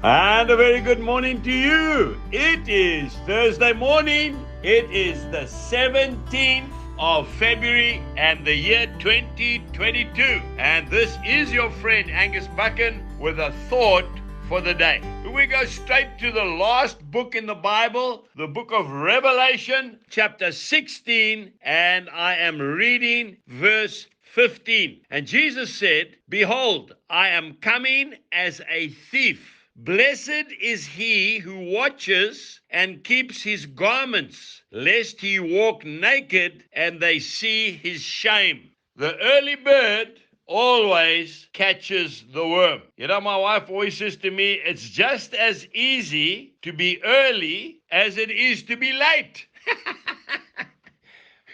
And a very good morning to you. It is Thursday morning. It is the 17th of February and the year 2022. And this is your friend Angus Buchan with a thought for the day. We go straight to the last book in the Bible, the book of Revelation, chapter 16, and I am reading verse 15. And Jesus said, "Behold, I am coming as a thief. Blessed is he who watches and keeps his garments, lest he walk naked and they see his shame." The early bird always catches the worm. You know, my wife always says to me, it's just as easy to be early as it is to be late.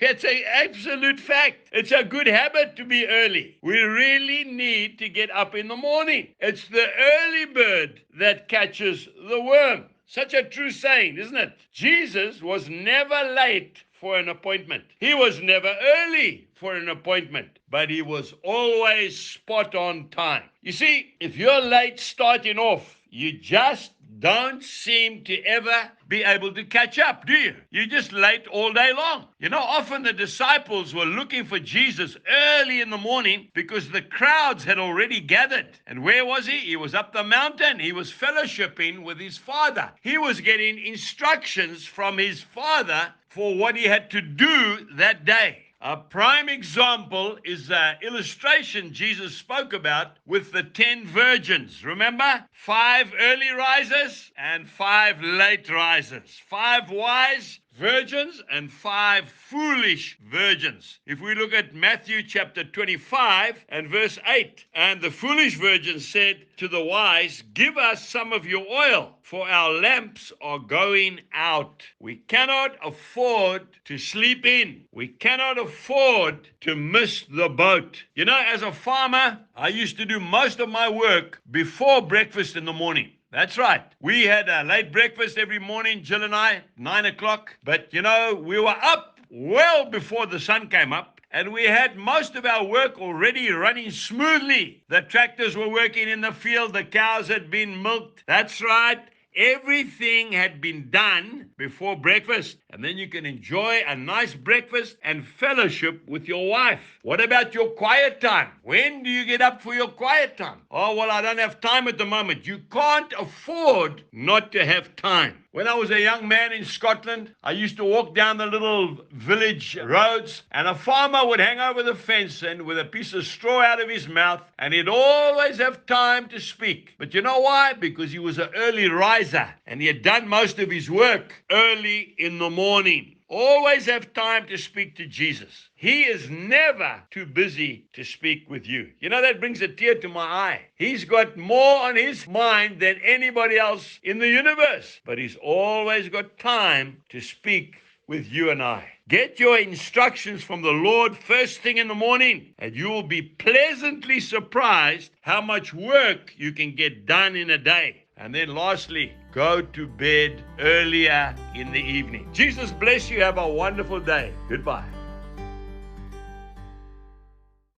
It's an absolute fact. It's a good habit to be early. We really need to get up in the morning. It's the early bird that catches the worm. Such a true saying, isn't it? Jesus was never late for an appointment. He was never early for an appointment, but he was always spot on time. You see, if you're late starting off, you just don't seem to ever be able to catch up, do you? You're just late all day long. You know, often the disciples were looking for Jesus early in the morning because the crowds had already gathered. And where was he? He was up the mountain. He was fellowshipping with his Father. He was getting instructions from his Father for what he had to do that day. A prime example is the illustration Jesus spoke about with the 10 virgins. Remember? 5 early risers and 5 late risers. 5 wise virgins and 5 foolish virgins. If we look at Matthew chapter 25 and verse 8, and the foolish virgins said to the wise, "Give us some of your oil, for our lamps are going out." We cannot afford to sleep in. We cannot afford to miss the boat. You know, as a farmer, I used to do most of my work before breakfast in the morning. That's right. We had a late breakfast every morning, Jill and I, 9 o'clock. But, you know, we were up well before the sun came up. And we had most of our work already running smoothly. The tractors were working in the field. The cows had been milked. That's right. Everything had been done before breakfast. And then you can enjoy a nice breakfast and fellowship with your wife. What about your quiet time? When do you get up for your quiet time? Oh, well, I don't have time at the moment. You can't afford not to have time. When I was a young man in Scotland, I used to walk down the little village roads, and a farmer would hang over the fence and with a piece of straw out of his mouth, and he'd always have time to speak. But you know why? Because he was an early riser, and he had done most of his work early in the morning. Always have time to speak to Jesus. He is never too busy to speak with you. You know, that brings a tear to my eye. He's got more on his mind than anybody else in the universe. But he's always got time to speak with you and I. Get your instructions from the Lord first thing in the morning, and you will be pleasantly surprised how much work you can get done in a day. And then lastly, go to bed earlier in the evening. Jesus bless you. Have a wonderful day. Goodbye.